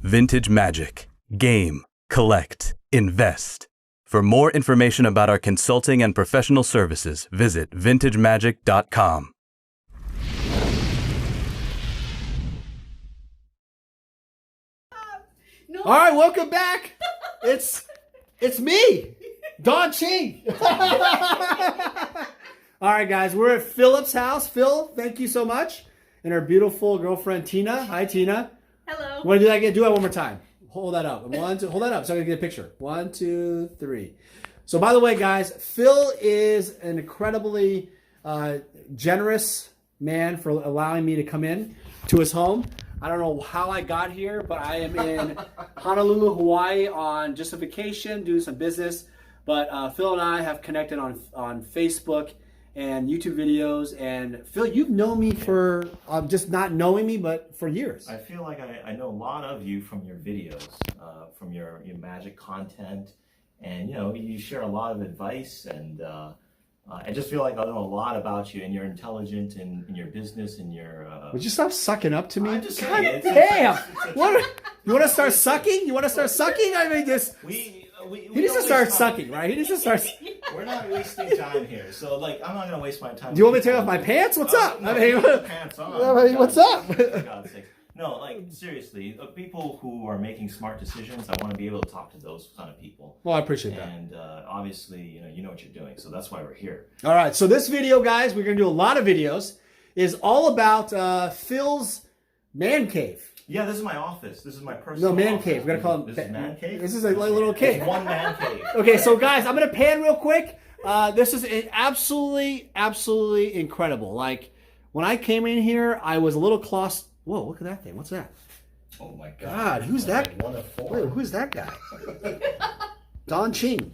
Vintage Magic. Game, collect, invest. For more information about our consulting and professional services, visit vintagemagic.com. No. All right, welcome back. It's me, Don Chang. All right, guys, we're at Philip's house. Phil, thank you so much. And our beautiful girlfriend, Tina. Hi, Tina. Hello. Want to do that again? Do that one more time. Hold that up. Hold that up so I can get a picture. 1, 2, 3. So, by the way, guys, Phil is an incredibly generous man for allowing me to come in to his home. I don't know how I got here, but I am in Honolulu, Hawaii on just a vacation, doing some business. But Phil and I have connected on Facebook and YouTube videos. And Phil, you've known me for just not knowing me, but for years. I feel like I know a lot of you from your videos, from your magic content, and you share a lot of advice, and I just feel like I know a lot about you, and you're intelligent in your business and your. Would you stop sucking up to me? I'm just God saying, damn! You want to start sucking? You want to start sucking? I mean, this. He needs to start sucking, right? He needs to start. We're not wasting time here, so I'm not gonna waste my time. Do you want me to take off my pants? What's up? No, I mean, pants on. I mean, what's up? For God's sake. No, seriously, people who are making smart decisions, I want to be able to talk to those kind of people. Well, I appreciate that. And obviously, you know what you're doing, so that's why we're here. All right, so this video, guys, we're gonna do a lot of videos, is all about Phil's man cave. Yeah, this is my office. This is my personal. No, man office. cave. We're gonna call it. This is man cave. This is a little cave. It's one man cave. Okay, so guys, I'm gonna pan real quick. This is absolutely incredible. Like when I came in here, I was a little claustrophobic. Whoa, look at that thing. What's that? Oh my God. God, who's that? One of 4. Wait, who's that guy? Don Chang.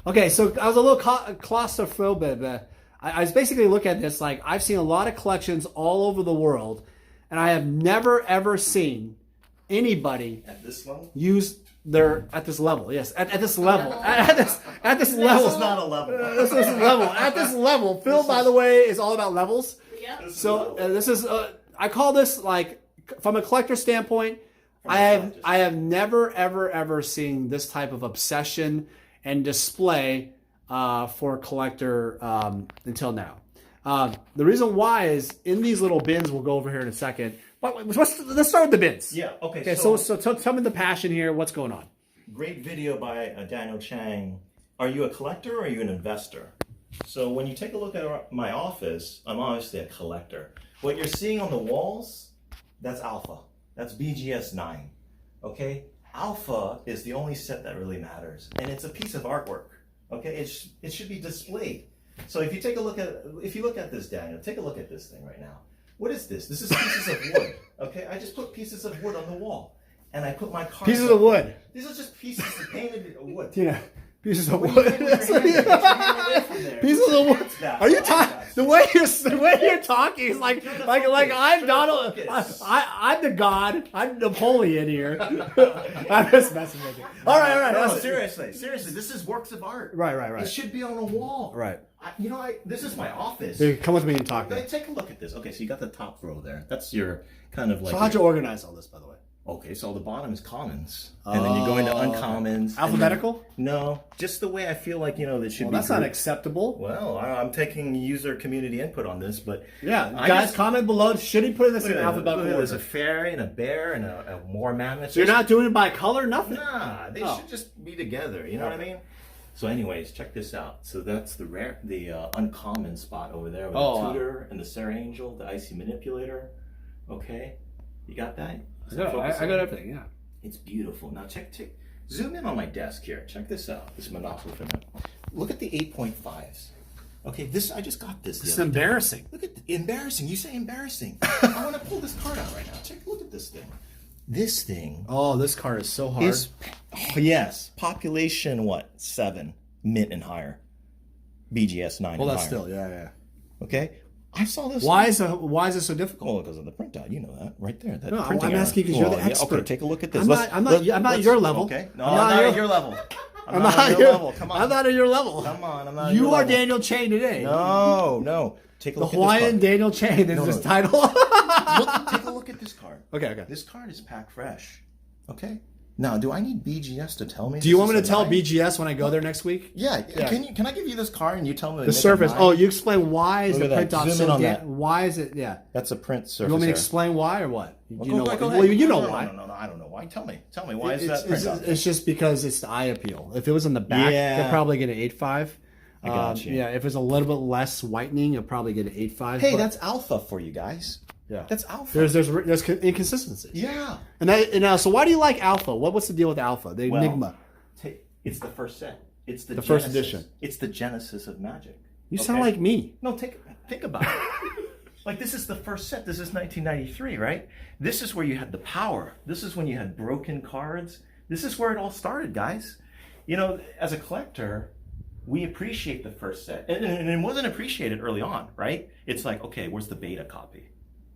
Okay, so I was a little claustrophobic. I was basically looking at this like I've seen a lot of collections all over the world, and I have never ever seen anybody at this level use their at this level. Yes, at this level. At this level. This is not a level. This is level. At this level. Phil, by the way, is all about levels. Yeah. So this is I call this like from a collector standpoint. I have never ever seen this type of obsession and display for a collector until now. The reason why is in these little bins. We'll go over here in a second. But let's start with the bins. Yeah. Okay. Okay. So tell me the passion here. What's going on? Great video by Daniel Chang. Are you a collector or are you an investor? So when you take a look at my office, I'm obviously a collector. What you're seeing on the walls, that's Alpha. That's BGS 9. Okay? Alpha is the only set that really matters. And it's a piece of artwork. Okay? It should be displayed. So if you look at this, Daniel, take a look at this thing right now. What is this? This is pieces of wood. Okay? I just put pieces of wood on the wall. And I put my cards. Pieces of wood. These are just pieces of painted wood. Yeah. Pieces of wood. Pieces of wood. Are you talking? The way you're talking is like I'm Donald. I'm the god. I'm Napoleon here. I'm just messing with you. All right. No, seriously. This is works of art. Right. It should be on a wall. Right. This is my office. Here, come with me and talk. Take a look at this. Okay, so you got the top row there. That's your kind of like. So how'd you organize all this, by the way? Okay, so the bottom is commons, and then you go into uncommons. Alphabetical? No, just the way I feel like that should be. That's not acceptable. Well, I'm taking user community input on this, but yeah, guys, comment below. Should he put this in alphabetical order? There's a fairy and a bear and a war mammoth. So you're not doing it by color, nothing. Nah, they should just be together. You know what I mean? So, anyways, check this out. So that's the uncommon spot over there with the tutor and the Sarah Angel, the icy manipulator. Okay, you got that? I got everything, yeah. It's beautiful. Now zoom in on my desk here. Check this out. This Monopoly for now. Look at the 8.5s. Okay, I just got this. It's embarrassing. Look at embarrassing. You say embarrassing. I want to pull this card out right now. Look at this thing. This thing. Oh, this card is so hard. Yes. Population 7, mint and higher. BGS 9. Well, that's still, yeah. Okay. I saw this. Why is it so difficult? Well, because of the printout. You know that right there. That no, printing I'm asking because you're the expert. Okay, take a look at this. I'm not your level. Okay. No, I'm not at your level. I'm not at your level. Come on. I'm not at your level. Come on. I'm not at your your level. You are level. Daniel Chang today. No. Take a look at this Hawaiian Daniel Chang is this title. Take a look at this card. Okay. This card is packed fresh. Okay. Now, do I need BGS to tell me? Do you want me to tell BGS when I go there next week? Yeah. Can I give you this card and you tell me the surface? Oh, you explain why is the print off so why is it? Yeah. That's a print surface. You want me to explain why or what? You know why. No, I don't know why. Tell me why is that print off? It's just because it's the eye appeal. If it was on the back, they'll probably get an 8.5. I got you. Yeah, if it's a little bit less whitening, you'll probably get an 8.5. Hey, that's alpha for you guys. Yeah, that's alpha. There's inconsistencies. Yeah. And so why do you like alpha? What's the deal with alpha? The Enigma. It's the first set. It's the first edition. It's the genesis of Magic. You sound like me. No, think about it. Like, this is the first set. This is 1993, right? This is where you had the power. This is when you had broken cards. This is where it all started, guys. You know, as a collector, we appreciate the first set. And it wasn't appreciated early on, right? It's like, okay, where's the beta copy?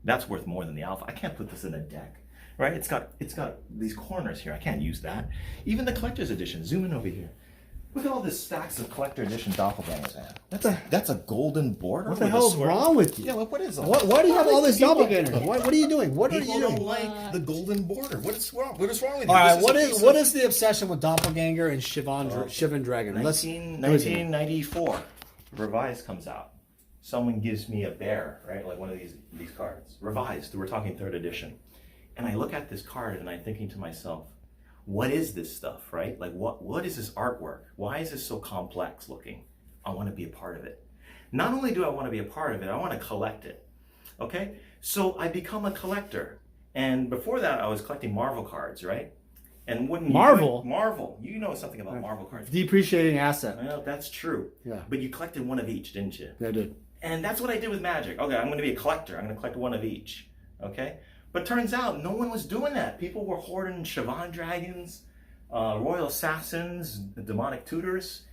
That's worth more than the alpha. I can't put this in a deck, right? It's got these corners here. I can't use that. Even the collector's edition. Zoom in over here. Look at all these stacks of collector edition doppelgangers. That's a golden border. What the hell is wrong with you? Yeah, what is all Why do you have all this doppelgangers? What are you doing? What are you doing? Don't like the golden border. What is wrong? What is wrong with you? All right, what is the obsession with doppelganger and Shivan Dragon? 1994, Revised comes out. Someone gives me a bear, right? Like one of these cards. Revised. We're talking 3rd edition. And I look at this card and I'm thinking to myself, what is this stuff, right? Like what is this artwork? Why is this so complex looking? I want to be a part of it. Not only do I want to be a part of it, I want to collect it. Okay? So I become a collector. And before that, I was collecting Marvel cards, right? And wouldn't Marvel, you know something about Marvel cards. Depreciating asset. Well, that's true. Yeah. But you collected one of each, didn't you? Yeah, I did. And that's what I did with Magic. Okay, I'm going to be a collector. I'm going to collect one of each. Okay? But turns out no one was doing that. People were hoarding Shivan Dragons, Royal Assassins, the Demonic Tutors.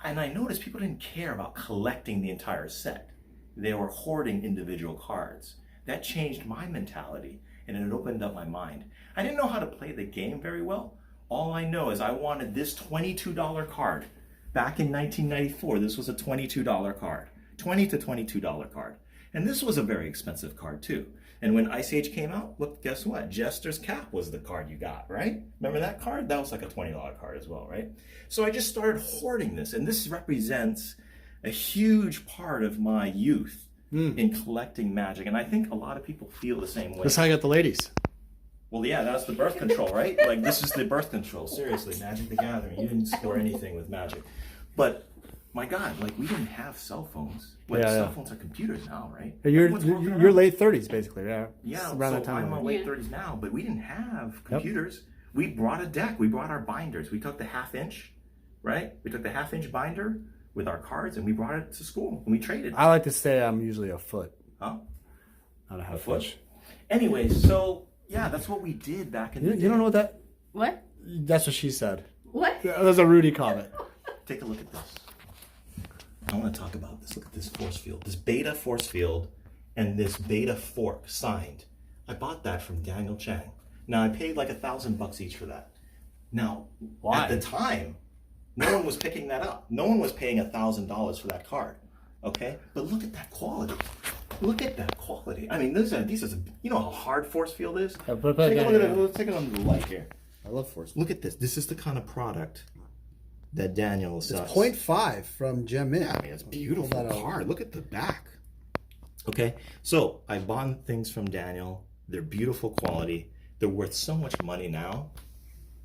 And I noticed people didn't care about collecting the entire set. They were hoarding individual cards. That changed my mentality, and it opened up my mind. I didn't know how to play the game very well. All I know is I wanted this $22 card. Back in 1994, this was a $22 card. $20 to $22 card. And this was a very expensive card too. And when Ice Age came out, look, guess what? Jester's Cap was the card you got, right? Remember that card? That was like a $20 card as well, right? So I just started hoarding this, and this represents a huge part of my youth in collecting Magic. And I think a lot of people feel the same way. That's how you got the ladies. Well, yeah, that's the birth control, right? Like, this is the birth control. Seriously, Magic the Gathering. You didn't score anything with Magic. But my God, like, we didn't have cell phones. Cell phones are computers now, right? You're late 30s, basically. Yeah. Yeah. Around that time. I'm in my late 30s now, but we didn't have computers. Yep. We brought a deck. We brought our binders. We took the 1/2 inch, right? We took the 1/2 inch binder with our cards, and we brought it to school, and we traded. I like to say I'm usually a foot. Huh? Not a half foot. Anyway, so yeah, that's what we did back in the day. You don't know what that? What? That's what she said. What? That was a Rudy comment. Take a look at this. I want to talk about this. Look at this force field. This beta force field and this beta fork signed. I bought that from Daniel Chang. Now, I paid like $1,000 each for that. Now, at the time, no one was picking that up. No one was paying $1,000 for that card. Okay? But look at that quality. Look at that quality. I mean, these are you know how hard force field is? Take a look at it. Let's take it on the light here. I love force field. Look at this. This is the kind of product that Daniel sells. It's 0.5 from Gem Mint. Yeah, I mean, it's a beautiful card. Look at the back. Okay, so I bought things from Daniel. They're beautiful quality. They're worth so much money now.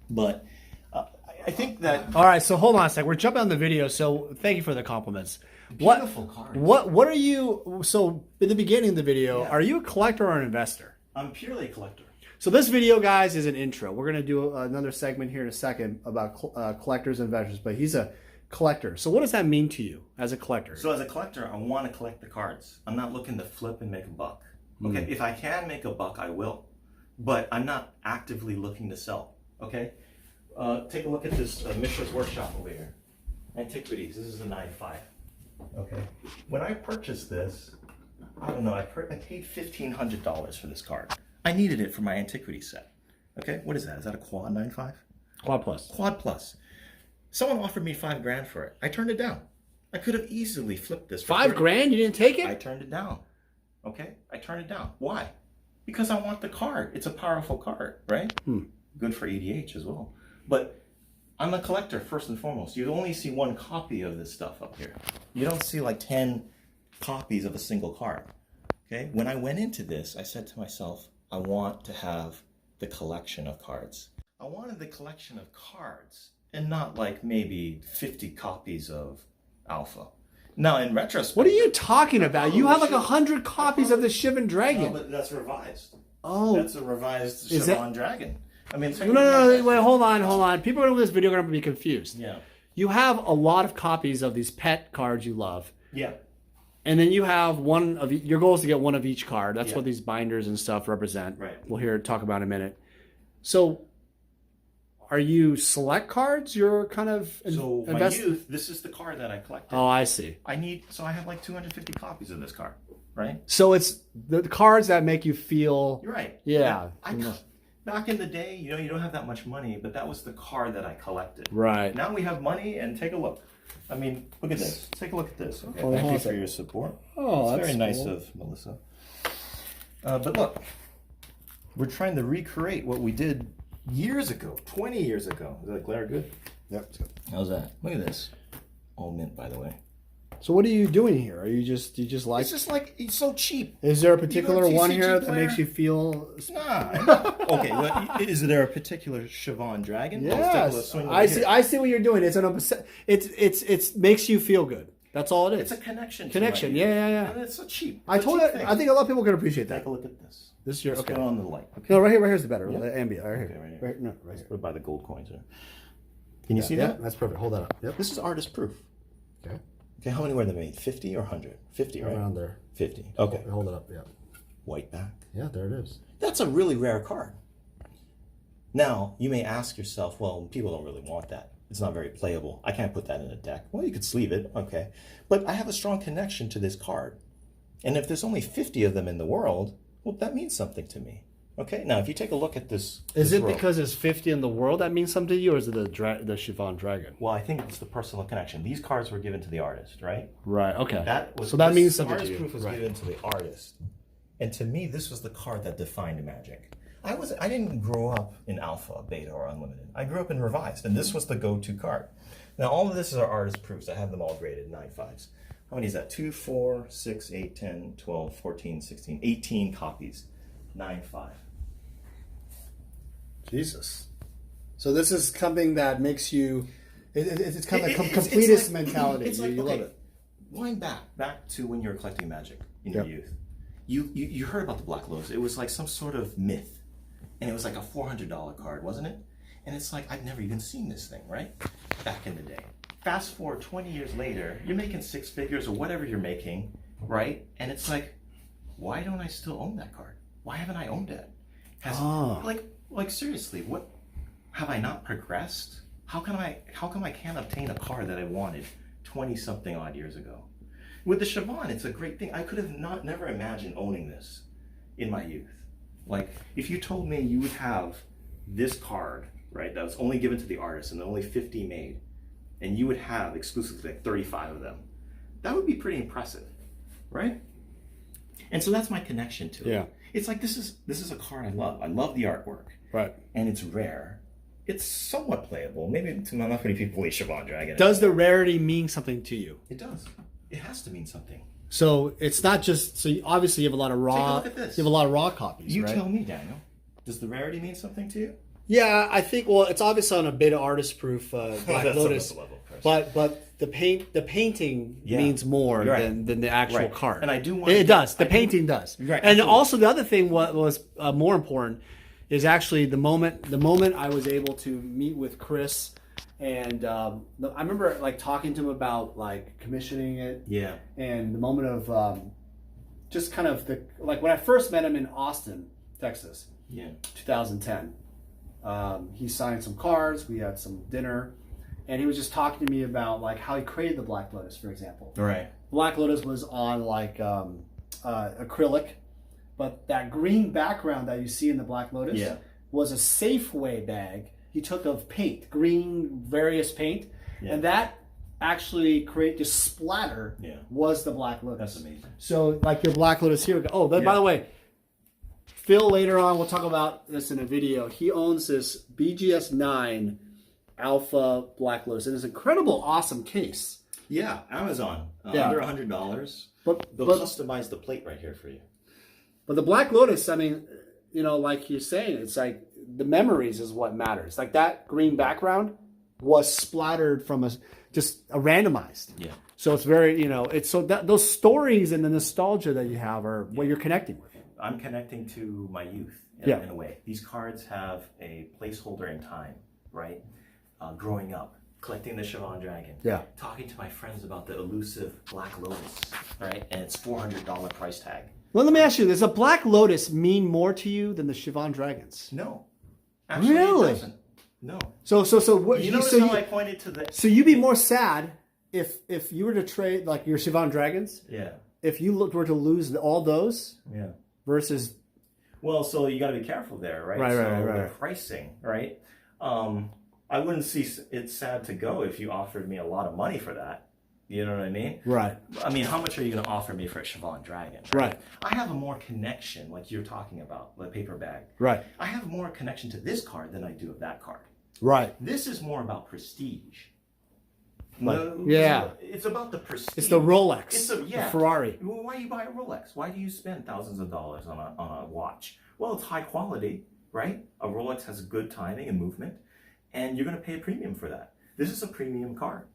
But I think that... All right, so hold on a sec. We're jumping on the video, so thank you for the compliments. Beautiful cards. What are you... So, in the beginning of the video, are you a collector or an investor? I'm purely a collector. So this video, guys, is an intro. We're going to do another segment here in a second about collectors and investors, but he's a collector. So what does that mean to you as a collector? So as a collector, I want to collect the cards. I'm not looking to flip and make a buck. Okay, if I can make a buck, I will. But I'm not actively looking to sell. Okay, take a look at this Mishra's Workshop over here. Antiquities. This is a 9.5. Okay, when I purchased this, I don't know, I paid $1,500 for this card. I needed it for my antiquity set. Okay, what is that? Is that a quad 9.5? Quad plus. Quad plus. Someone offered me $5,000 for it. I turned it down. I could have easily flipped this. For $5,000? You didn't take it? I turned it down. Okay, I turned it down. Why? Because I want the card. It's a powerful card, right? good for EDH as well. But I'm a collector first and foremost. You only see one copy of this stuff up here. You don't see like 10 copies of a single card. Okay? When I went into this, I said to myself, I want to have the collection of cards. I wanted the collection of cards and not like maybe 50 copies of Alpha. Now, in retrospect... What are you talking about? You have like 100 copies of the Shivan Dragon. No, but that's revised. Oh. That's a revised Shivan Dragon. I mean... No, wait, hold on. People are going to this video are going to be confused. Yeah. You have a lot of copies of these pet cards you love. Yeah. And then you have one of... Your goal is to get one of each card. That's Yeah. what these binders and stuff represent. Right. We'll talk about in a minute. So... Are you select cards? You're kind of So my youth, this is the card that I collected. Oh, I see. I have like 250 copies of this card, right? So it's the cards that make you feel. You're right. Yeah. Back in the day, you don't have that much money, but that was the card that I collected. Right. Now we have money, and take a look. I mean, look at this. Take a look at this. Okay. Oh, Thank you for your support. Oh, it's that's very nice cool. of Melissa. But look, we're trying to recreate what we did years ago, 20 years ago. Is that glare good? Yep. It's good. How's that? Look at this. All mint, by the way. So what are you doing here? Are you just like? It's just like it's so cheap. Is there a particular You go one TCG here that player? makes you feel? Nah. Okay. Well, is there a particular Shivan Dragon? Yes. I see what you're doing. It's makes you feel good. That's all it is. It's a connection. Connection. To Yeah. And it's so cheap. I think a lot of people can appreciate that. Take a look at this. This is your Let's okay. go on the light. Okay. No, right here's the better. Yeah. The ambient. Right here. Okay, right here. Right, no, right here. What about the gold coins there? Can you see Yeah, that? that's perfect. Hold that up. Yep. This is artist proof. Okay. Okay, how many were they made? 50 or 100? 50, right? Around there. 50. Okay. Hold it up. Yeah. White back. Yeah, there it is. That's a really rare card. Now, you may ask yourself, well, people don't really want that. It's not very playable. I can't put that in a deck. Well, you could sleeve it, okay. But I have a strong connection to this card. And if there's only 50 of them in the world, well, that means something to me. Okay, now if you take a look at this... Is it row, because there's 50 in the world that means something to you, or is it the Shivan Dragon? Well, I think it's the personal connection. These cards were given to the artist, right? Right, okay. So that means something to artist you. proof was Right. given to the artist. And to me, this was the card that defined Magic. I didn't grow up in Alpha, Beta, or Unlimited. I grew up in Revised, and this was the go-to card. Now, all of this is our artist proofs. I have them all graded, 9.5s. How many is that? 2, 4, 6, 8, 10, 12, 14, 16, 18 copies. 9.5. Jesus. So this is something that makes you... It's kind of a completist it's mentality. It's like, you okay, love it. Wind back to when you were collecting Magic in your youth. You heard about the Black Lotus. It was like some sort of myth. And it was like a $400 card, wasn't it? And it's like, I've never even seen this thing, right? Back in the day. Fast forward 20 years later, you're making 6 figures or whatever you're making, right? And it's like, why don't I still own that card? Why haven't I owned it? Like seriously, what have I not progressed? How come I can't obtain a card that I wanted 20-something odd years ago? With the Shivan, it's a great thing. I could have never imagined owning this in my youth. Like, if you told me you would have this card, right, that was only given to the artist and only 50 made, and you would have exclusively like 35 of them, that would be pretty impressive, right? And so that's my connection to it. Yeah. It's like, this is a card I love. I love the artwork. Right. And it's rare. It's somewhat playable. Maybe to not many people play Shivan Dragon. Does the rarity mean something to you? It does. It has to mean something. So it's not just... So obviously you have a lot of raw... Take a look at this. You have a lot of raw copies, You right? tell me, Daniel. Does the rarity mean something to you? Yeah, I think... Well, it's obviously on a beta artist proof Black That's Lotus. another level, of course. But the painting means more You're right. than the actual Right. card. And I do want it to- does. The I do- painting does. Right, And absolutely. also the other thing was more important is actually the moment I was able to meet with Chris, and I remember like talking to him about like commissioning it. Yeah. And the moment of just kind of when I first met him in Austin, Texas. Yeah. 2010. He signed some cards. We had some dinner, and he was just talking to me about like how he created the Black Lotus, for example. Right. Black Lotus was on like acrylic, but that green background that you see in the Black Lotus was a Safeway bag. He took of paint, green various paint, and that actually create this splatter was the Black Lotus. That's amazing. So like your Black Lotus here. Oh, by the way, Phil, later on, we'll talk about this in a video. He owns this BGS 9 Alpha Black Lotus. And it's an incredible, awesome case. Yeah, Amazon. Yeah. Under $100. But They'll customize the plate right here for you. But the Black Lotus, I mean, you know, like you're saying, it's like the memories is what matters. Like that green background was splattered from just a randomized. Yeah. So it's very, you know, it's so that those stories and the nostalgia that you have are what you're connecting with. I'm connecting to my youth in a way. These cards have a placeholder in time, right? Growing up, collecting the Siobhan Dragon. Yeah. Talking to my friends about the elusive Black Lotus, right? And its $400 price tag. Well, let me ask you, does a Black Lotus mean more to you than the Siobhan Dragons? No. Actually, Really? it doesn't. No. So what You notice how I pointed to the... So you'd be more sad if you were to trade like your Siobhan Dragons? Yeah. If you were to lose all those? Yeah. Versus... Well, so you got to be careful there, right? Right. The pricing, right? I wouldn't see it sad to go if you offered me a lot of money for that. You know what I mean? Right. I mean, how much are you going to offer me for a Siobhan Dragon? Right. I have a more connection, like you're talking about, the paper bag. Right. I have more connection to this card than I do of that card. Right. This is more about prestige. Yeah. It's about the prestige. It's the Rolex. It's the Ferrari. Well, why do you buy a Rolex? Why do you spend thousands of dollars on a watch? Well, it's high quality, right? A Rolex has good timing and movement, and you're going to pay a premium for that. This is a premium card.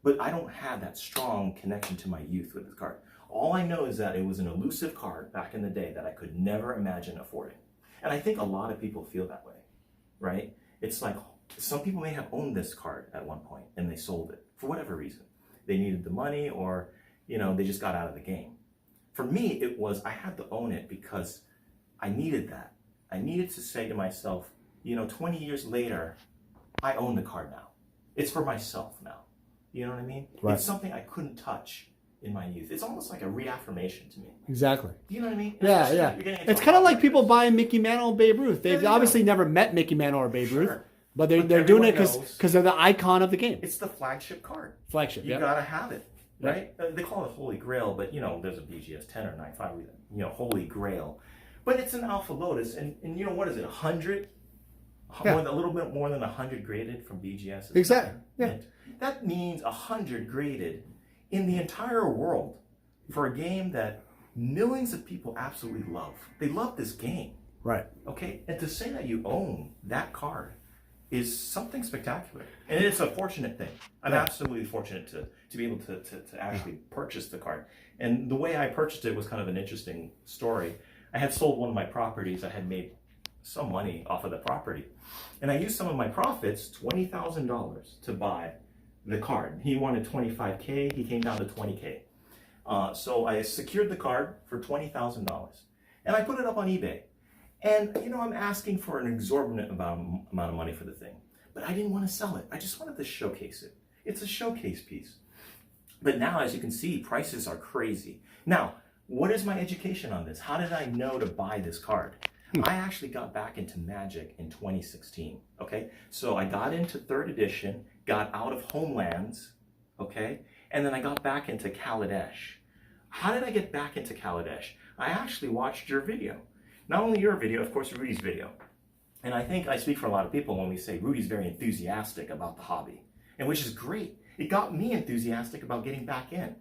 But I don't have that strong connection to my youth with this card. All I know is that it was an elusive card back in the day that I could never imagine affording. And I think a lot of people feel that way, right? It's like some people may have owned this card at one point and they sold it for whatever reason. They needed the money or, you know, they just got out of the game. For me, it was I had to own it because I needed that. I needed to say to myself, you know, 20 years later, I own the card now. It's for myself now. You know what I mean? Right. It's something I couldn't touch in my youth. It's almost like a reaffirmation to me. Exactly. Do you know what I mean? Yeah. It's kind of like people buying Mickey Mantle and Babe Ruth. They've obviously never met Mickey Mantle or Babe Ruth, but they're doing it because they're the icon of the game. It's the flagship card. Flagship, You gotta have it, right? They call it Holy Grail, but you know, there's a BGS 10 or 9.5, you know, Holy Grail. But it's an Alpha Lotus, and you know, what is it, 100? Yeah. A little bit more than 100 graded from BGS. Exactly. Yeah. That means 100 graded in the entire world for a game that millions of people absolutely love. They love this game. Right. Okay? And to say that you own that card is something spectacular. And it's a fortunate thing. I'm absolutely fortunate to be able to actually purchase the card. And the way I purchased it was kind of an interesting story. I had sold one of my properties. I had made some money off of the property. And I used some of my profits, $20,000, to buy the card. He wanted $25K, he came down to $20K. So I secured the card for $20,000. And I put it up on eBay. And, you know, I'm asking for an exorbitant amount of money for the thing. But I didn't want to sell it. I just wanted to showcase it. It's a showcase piece. But now, as you can see, prices are crazy. Now, what is my education on this? How did I know to buy this card? I actually got back into Magic in 2016, okay? So I got into 3rd edition, got out of Homelands, okay? And then I got back into Kaladesh. How did I get back into Kaladesh? I actually watched your video. Not only your video, of course, Rudy's video. And I think I speak for a lot of people when we say Rudy's very enthusiastic about the hobby, and which is great. It got me enthusiastic about getting back in.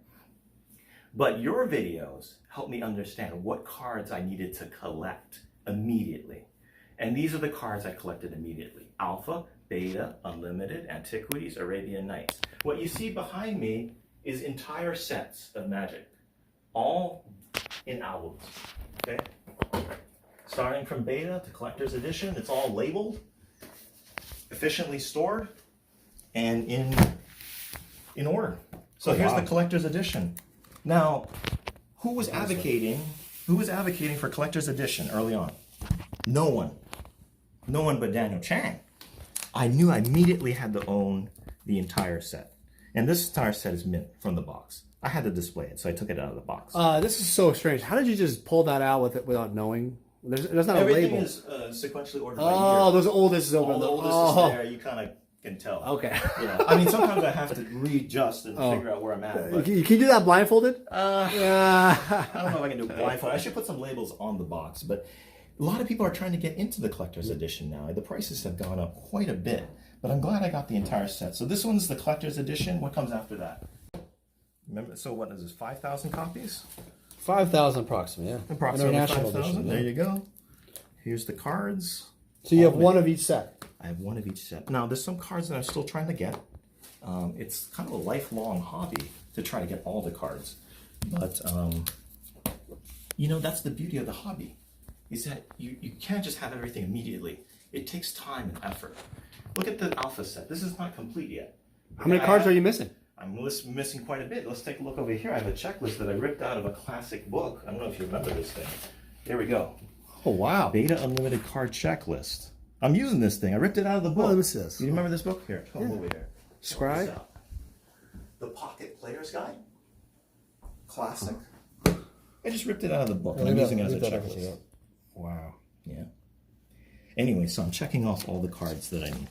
But your videos helped me understand what cards I needed to collect immediately. And these are the cards I collected immediately. Alpha, Beta, Unlimited, Antiquities, Arabian Nights. What you see behind me is entire sets of Magic, all in albums, okay? Starting from Beta to Collector's Edition, it's all labeled, efficiently stored, and in order. So here's the Collector's Edition. Now, who was advocating for Collector's Edition early on? No one. No one but Daniel Chang. I knew I immediately had to own the entire set. And this entire set is mint from the box. I had to display it, so I took it out of the box. This is so strange. How did you just pull that out with it without knowing? There's not Everything a label. is sequentially ordered by year. Oh, those oldest is over. All the oldest is there. You kind of can tell. Okay. Yeah. I mean, sometimes I have to readjust and figure out where I'm at. But Can you do that blindfolded? I don't know if I can do it blindfolded. I should put some labels on the box. But A lot of people are trying to get into the collector's edition now. The prices have gone up quite a bit, but I'm glad I got the entire set. So this one's the collector's edition. What comes after that? Remember, so what is this, 5,000 copies? 5,000 approximately, yeah. Approximately International 5,000. edition. There you go. Here's the cards. So you have one of each set. I have one of each set. Now, there's some cards that I'm still trying to get. It's kind of a lifelong hobby to try to get all the cards. But, you know, that's the beauty of the hobby, is that you can't just have everything immediately. It takes time and effort. Look at the alpha set. This is not complete yet. How many cards are you missing? I'm missing quite a bit. Let's take a look over here. I have a checklist that I ripped out of a classic book. I don't know if you remember this thing. There we go. Oh, wow. Beta Unlimited Card Checklist. I'm using this thing. I ripped it out of the book. What is this? You remember this book? Here, come over here. Scribe? The Pocket Player's Guide. Classic. I just ripped it out of the book. I'm using it as a checklist. Wow. Yeah. Anyway, so I'm checking off all the cards that I need.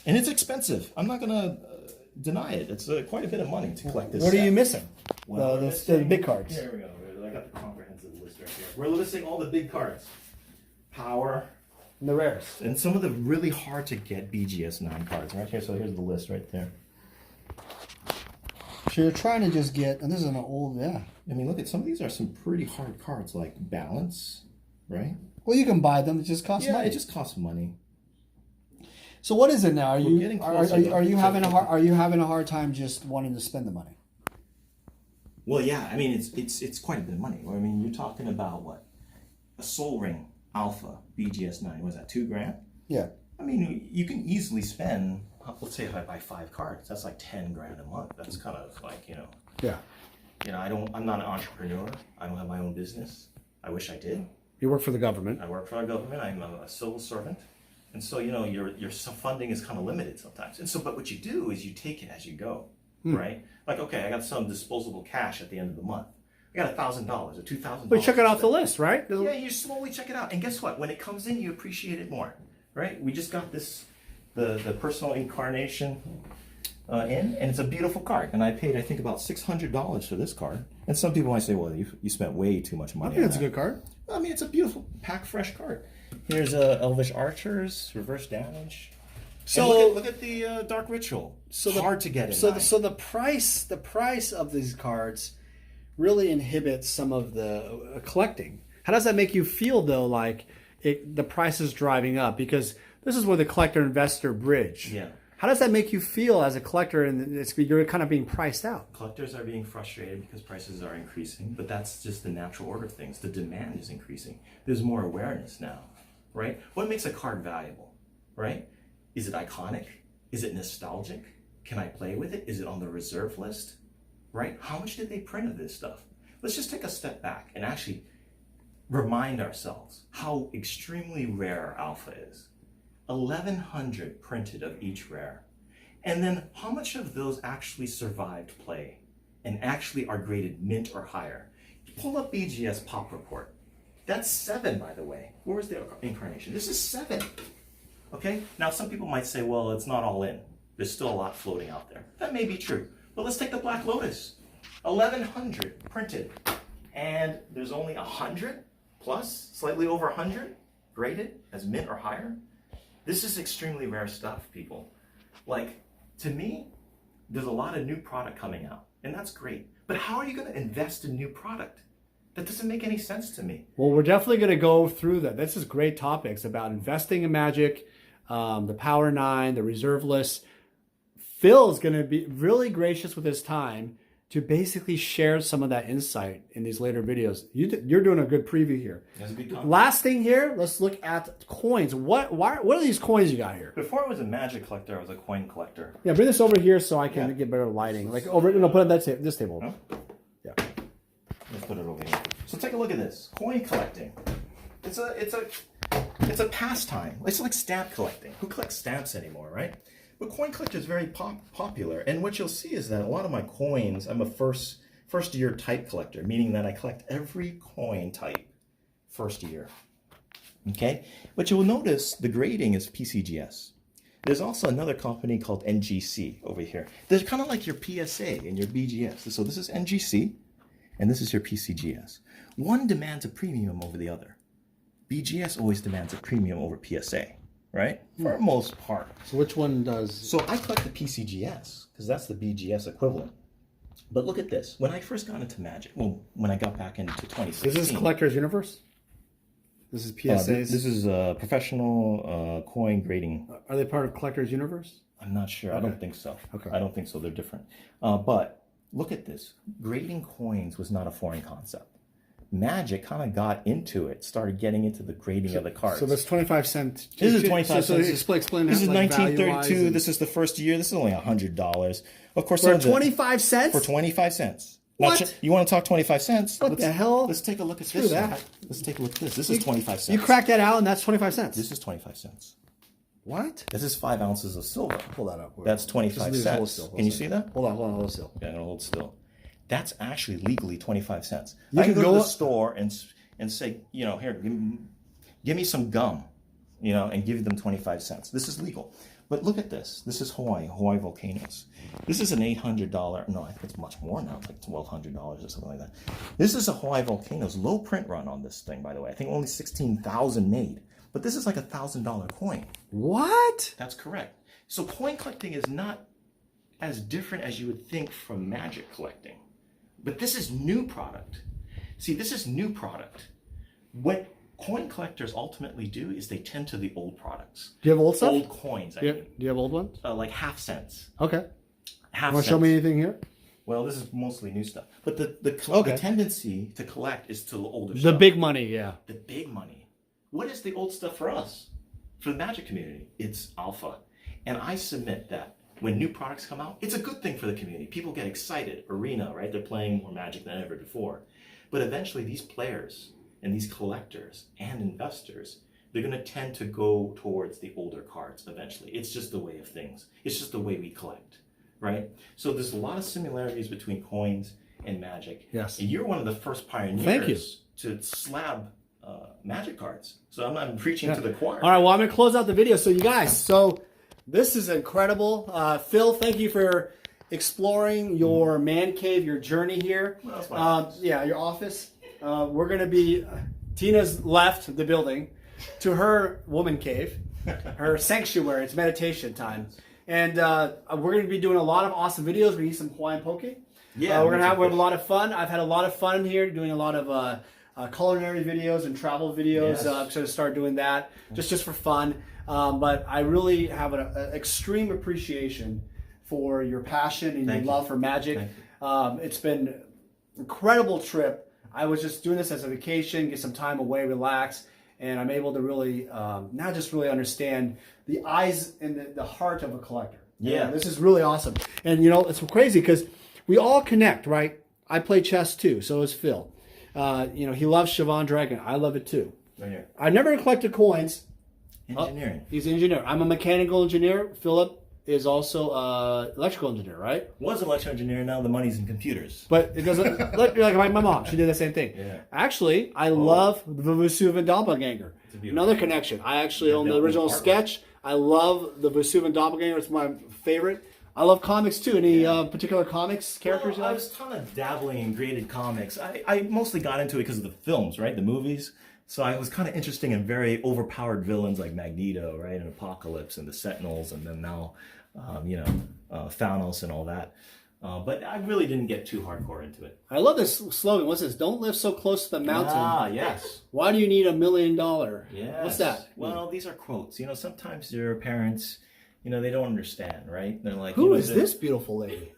And it's expensive. I'm not going to deny it. It's quite a bit of money to collect this What set. are you missing? Well, The big cards. Here we go. I got the comprehensive list right here. We're listing all the big cards. Power. And the rarest. And some of the really hard to get BGS 9 cards right here. So here's the list right there. So you're trying to just get, and this is an old, yeah. I mean, look at some of these are some pretty hard cards like Balance, right? Well, you can buy them. It just costs money. It just costs money. So what is it now? Are you getting closer, are you having a hard time just wanting to spend the money? Well, yeah. I mean, it's quite a bit of money. I mean, you're talking about what? A Soul Ring Alpha BGS 9. Was that $2,000? Yeah. I mean, you can easily spend. Let's say if I buy 5 cards, that's like $10,000 a month. That's kind of like, you know. Yeah. You know, I'm not an entrepreneur. I don't have my own business. I wish I did. You work for the government. I work for the government. I'm a civil servant. And so, you know, your funding is kind of limited sometimes. And so, but what you do is you take it as you go, right? Like, okay, I got some disposable cash at the end of the month. I got $1,000 or $2,000. But check it off the list, right? Yeah, you slowly check it out. And guess what? When it comes in, you appreciate it more, right? We just got this, the personal incarnation in, and it's a beautiful card. And I paid, I think, about $600 for this card. And some people might say, well, you spent way too much money. I think it's a good card. I mean, it's a beautiful, pack fresh card. Here's Elvish Archers, reverse damage. So look at the Dark Ritual. So hard to get in. So the price of these cards really inhibits some of the collecting. How does that make you feel though? Like the price is driving up, because this is where the collector investor bridge. Yeah. How does that make you feel as a collector, and you're kind of being priced out? Collectors are being frustrated because prices are increasing, but that's just the natural order of things. The demand is increasing. There's more awareness now, right? What makes a card valuable, right? Is it iconic? Is it nostalgic? Can I play with it? Is it on the reserve list, right? How much did they print of this stuff? Let's just take a step back and actually remind ourselves how extremely rare Alpha is. 1,100 printed of each rare. And then how much of those actually survived play and actually are graded mint or higher? Pull up BGS Pop Report. That's 7, by the way. Where's the incarnation? This is 7. Okay? Now, some people might say, well, it's not all in. There's still a lot floating out there. That may be true. But let's take the Black Lotus. 1,100 printed. And there's only 100 plus, slightly over 100 graded as mint or higher. This is extremely rare stuff, people. Like, to me, there's a lot of new product coming out, and that's great. But how are you going to invest in new product? That doesn't make any sense to me. Well, we're definitely going to go through that. This is great topics about investing in Magic, the Power 9, the reserve list. Phil is going to be really gracious with his time to basically share some of that insight in these later videos. You're doing a good preview here. Last thing here, let's look at coins. What are these coins you got here? Before I was a Magic collector, I was a coin collector. Yeah, bring this over here so I can get better lighting. Like over, no, put it on this table. Huh? Yeah. Let's put it over here. So take a look at this. Coin collecting. It's a pastime. It's like stamp collecting. Who collects stamps anymore, right? But coin collector is very popular, and what you'll see is that a lot of my coins, I'm a first year type collector, meaning that I collect every coin type first year. Okay, but you will notice the grading is PCGS. There's also another company called NGC over here. They're kind of like your PSA and your BGS. So this is NGC, and this is your PCGS. One demands a premium over the other. BGS always demands a premium over PSA, right? For the most part. So which one does? So I collect the PCGS because that's the BGS equivalent. But look at this. When I first got into Magic, well, when I got back into 2016. This is Collector's Universe? This is PSAs? This is professional coin grading. Are they part of Collector's Universe? I'm not sure. Okay. I don't think so. Okay. I don't think so. They're different. But look at this. Grading coins was not a foreign concept. Magic kind of got into it, started getting into the grading of the cards. So that's 25 cents. This is 25 cents. So explain this is like 1932. This is the first year. This is only $100. Of course, for 25 cents? For 25 cents. What? Now, you want to talk 25 cents? What the hell? Let's take a look at this. That. Let's take a look at this. This is 25 cents. You crack that out and that's 25 cents. This is 25 cents. What? This is 5 ounces of silver. Pull that up. That's 25 cents. Can you see that? Hold on, hold still. Yeah, hold still. That's actually legally 25 cents. You I can can go to the store and say, you know, here, give me some gum, you know, and give them 25 cents. This is legal. But look at this. This is Hawaii volcanoes. This is an $800. No, I think it's much more now. It's like $1,200 or something like that. This is a Hawaii volcanoes. Low print run on this thing, by the way. I think only 16,000 made. But this is like $1,000 coin. What? That's correct. So coin collecting is not as different as you would think from Magic collecting. But this is new product. See, this is new product. What coin collectors ultimately do is they tend to the old products. Do you have old stuff? Old coins, I mean. Do you have old ones? Like half cents. Okay. Half Want cents. to show me anything here? Well, this is mostly new stuff. But the tendency to collect is to the older stuff. The big money, yeah. The big money. What is the old stuff for us? For the Magic community, it's alpha. And I submit that when new products come out, it's a good thing for the community. People get excited. Arena, right? They're playing more Magic than ever before. But eventually these players and these collectors and investors, they're going to tend to go towards the older cards eventually. It's just the way of things. It's just the way we collect, right? So there's a lot of similarities between coins and Magic. Yes. And you're one of the first pioneers Thank you. to slab Magic cards. So I'm not preaching to the choir. All right, well, I'm going to close out the video. So you guys, this is incredible. Phil, thank you for exploring your man cave, your journey here. Well, that's my office. Yeah, your office. We're going to be, Tina's left the building to her woman cave, her sanctuary. It's meditation time. And we're going to be doing a lot of awesome videos. We need some Hawaiian poke. Yeah, we have a lot of fun. I've had a lot of fun here doing a lot of culinary videos and travel videos. Yes. I'm going to start doing that just for fun. But I really have an extreme appreciation for your passion and your love for Magic. It's been an incredible trip. I was just doing this as a vacation, get some time away, relax, and I'm able to really now just really understand the eyes and the heart of a collector. Yeah. This is really awesome. And you know, it's crazy because we all connect, right? I play chess too, so is Phil. He loves Siobhan Dragon. I love it too. Right here. I never collected coins. Engineering. He's an engineer. I'm a mechanical engineer. Philip is also an electrical engineer, right? Was an electrical engineer, now the money's in computers. But it doesn't, like my mom, she did the same thing. Yeah. Actually, I love the Vesuvian Doppelganger. Another connection. I actually own the original sketch. I love the Vesuvian Doppelganger. It's my favorite. I love comics too. Any particular comics characters you like? I was kind of dabbling in graded comics. I mostly got into it because of the films, right? The movies. So I was kind of interested in very overpowered villains like Magneto, right? And Apocalypse and the Sentinels, and then now, Thanos and all that. But I really didn't get too hardcore into it. I love this slogan. What's this? Don't live so close to the mountain. Ah, yes. Why do you need $1 million? Yes. What's that? Well, these are quotes. Sometimes your parents, they don't understand, right? They're like, Who is this beautiful lady?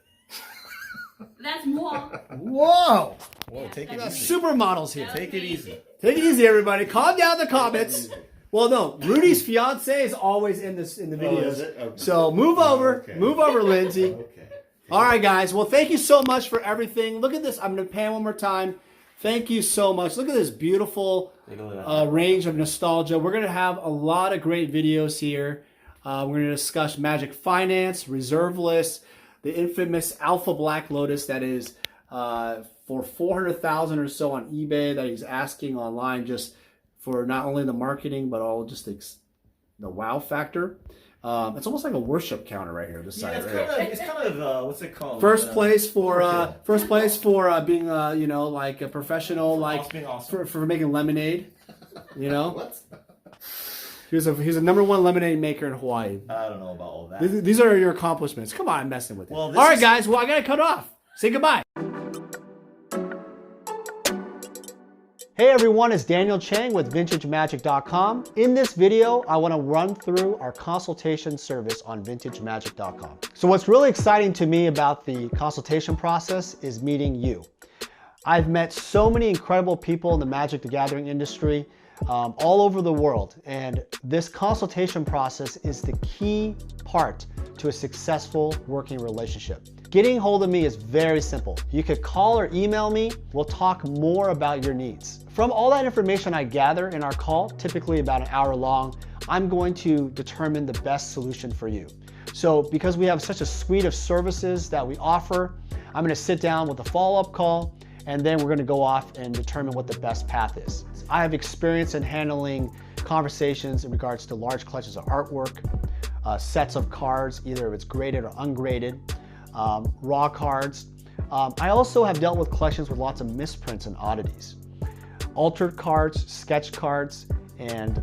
That's more. Whoa! Whoa, take it easy. Supermodels here. Take it easy. Take it easy, everybody. Calm down in the comments. Well, no, Rudy's fiance is always in the videos. Is it? Okay. So move over. Okay. Move over, Lindsay. Okay. All right, guys. Well, thank you so much for everything. Look at this. I'm going to pan one more time. Thank you so much. Look at this beautiful range of nostalgia. We're going to have a lot of great videos here. We're going to discuss Magic Finance, Reserve List, the infamous Alpha Black Lotus that is for $400,000 or so on eBay that he's asking online just for not only the marketing but all just the wow factor. It's almost like a worship counter right here. This side. It's kind of what's it called? First place for being like a professional, like being awesome. for making lemonade. You know? What? He's a #1 lemonade maker in Hawaii. I don't know about all that. These are your accomplishments. Come on, I'm messing with you. Well, All this right, is- guys. Well, I gotta cut off. Say goodbye. Hey everyone, it's Daniel Chang with VintageMagic.com. In this video, I want to run through our consultation service on VintageMagic.com. So what's really exciting to me about the consultation process is meeting you. I've met so many incredible people in the Magic the Gathering industry all over the world, and this consultation process is the key part to a successful working relationship. Getting hold of me is very simple. You could call or email me. We'll talk more about your needs. From all that information I gather in our call, typically about an hour long, I'm going to determine the best solution for you. So because we have such a suite of services that we offer, I'm gonna sit down with a follow-up call, and then we're gonna go off and determine what the best path is. I have experience in handling conversations in regards to large collections of artwork, sets of cards, either if it's graded or ungraded, raw cards. I also have dealt with collections with lots of misprints and oddities. Altered cards, sketch cards, and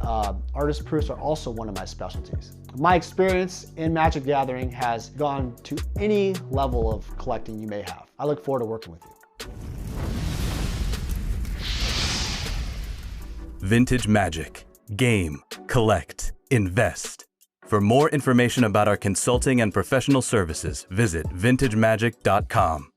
artist proofs are also one of my specialties. My experience in Magic Gathering has gone to any level of collecting you may have. I look forward to working with you. Vintage Magic. Game, collect, invest. For more information about our consulting and professional services, visit vintagemagic.com.